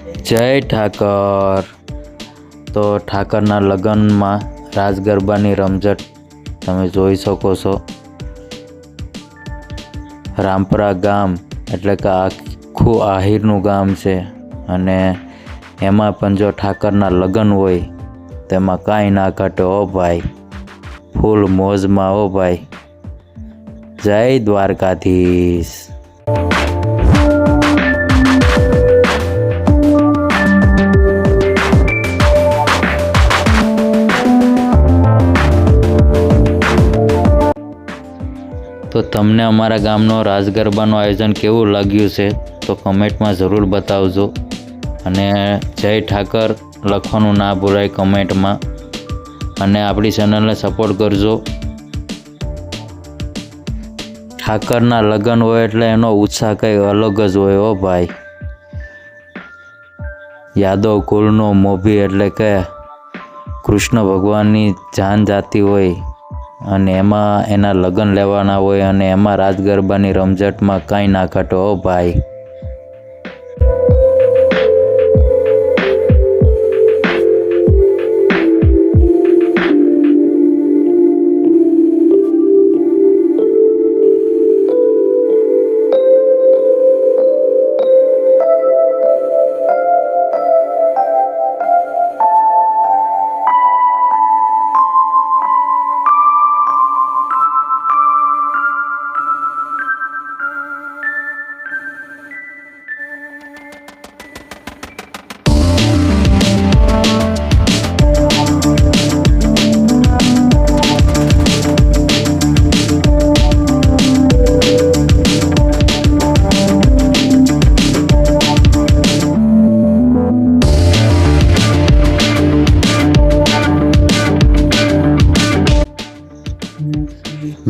જય ઠાકર। તો ઠાકરના લગ્નમાં રાસ ગરબાની રમઝટ તમે જોઈ શકો છો। રામપરા ગામ એટલે કે આખું આહિરનું ગામ છે અને એમાં પણ જો ઠાકરના લગ્ન હોય તેમાં કાંઈ ના ઘટે હો ભાઈ, ફૂલ મોજમાં હો ભાઈ। જય દ્વારકાધીશ। તો તમને અમારા ગામનો રાસ ગરબાનું આયોજન કેવું લાગ્યું છે તો કમેન્ટમાં જરૂર બતાવજો અને જય ઠાકર લખવાનું ના ભૂલાય કમેન્ટમાં અને આપણી ચેનલને સપોર્ટ કરજો। ઠાકરના લગ્ન હોય એટલે એનો ઉત્સાહ કંઈ અલગ જ હોય હો ભાઈ। યાદવ કુળનો મોભી એટલે કે કૃષ્ણ ભગવાનની જાન જાતી હોય અને એમાં એના લગ્ન લેવાના હોય અને એમાં રાસ ગરબાની રમઝટમાં કાંઈ ના ઘટે હો ભાઈ।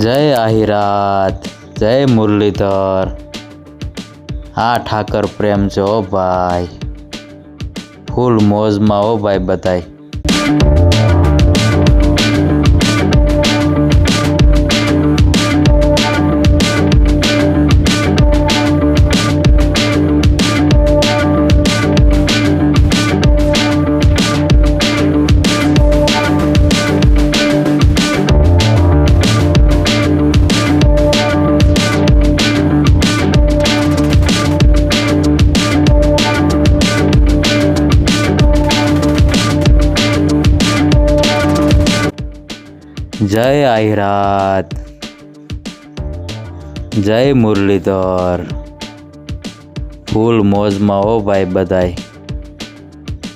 જય આહિરાત, જય મુરલીધર। આ ઠાકર પ્રેમ છે હો ભાઈ, ફૂલ મોજમાં હો ભાઈ બધાય। જય આહિરાત, જય મુરલીધર, ફૂલ મોજમાં હો ભાઈ બધાય।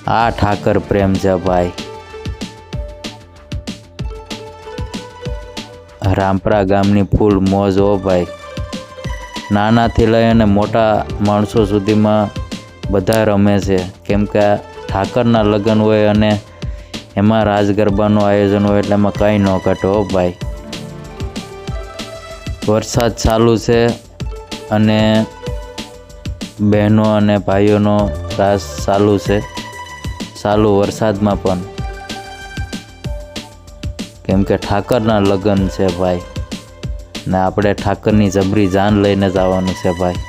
આ ઠાકર પ્રેમ છે ભાઈ। રામપરા ગામની ફૂલ મોજ હો ભાઈ। નાનાથી લઈ અને મોટા માણસો સુધીમાં બધા રમે છે કેમ કે ઠાકરના લગ્ન હોય અને એમાં રાસ ગરબાનું આયોજન હોય એટલે એમાં કાંઈ ન ઘટે હો ભાઈ। વરસાદ ચાલુ છે અને બહેનો અને ભાઈઓનો રાસ ચાલુ છે, ચાલુ વરસાદમાં પણ, કેમ કે ઠાકરના લગ્ન છે ભાઈ ને આપણે ઠાકરની જબરી જાન લઈને જવાનું છે ભાઈ।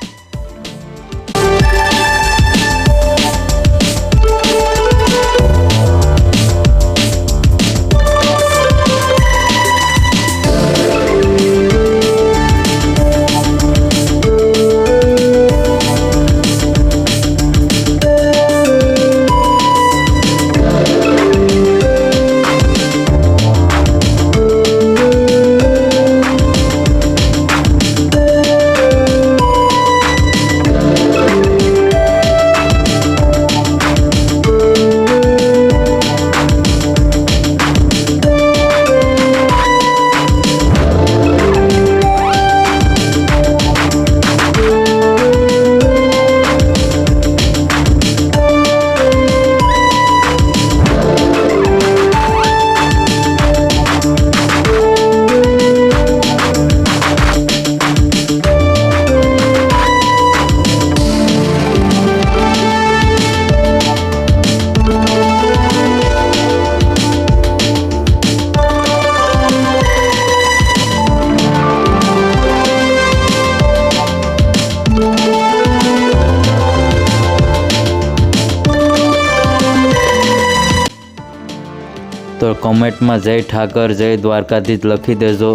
તો કમેન્ટમાં જય ઠાકર જય દ્વારકાધીશ લખી દેજો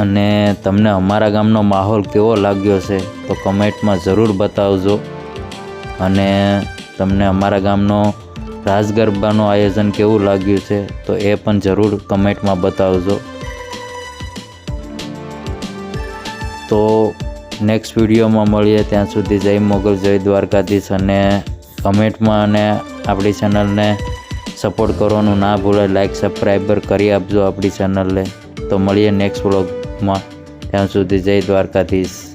અને તમને અમારા ગામનો માહોલ કેવો લાગ્યો છે તો કમેન્ટમાં જરૂર બતાવજો અને તમને અમારા ગામનો રાસ ગરબાનું આયોજન કેવું લાગ્યું છે તો એ પણ જરૂર કમેન્ટમાં બતાવજો. તો નેક્સ્ટ વિડીયોમાં મળીએ, ત્યાં સુધી જય મોગલ જય દ્વારકાધીશ અને કમેન્ટમાં અને આપણી ચેનલને સપોર્ટ કરવાનું ના ભૂલાય, લાઈક સબસ્ક્રાઈબર કરી આપજો આપણી ચેનલને. તો મળીએ નેક્સ્ટ વ્લોગમાં, ત્યાં સુધી જય દ્વારકાધીશ.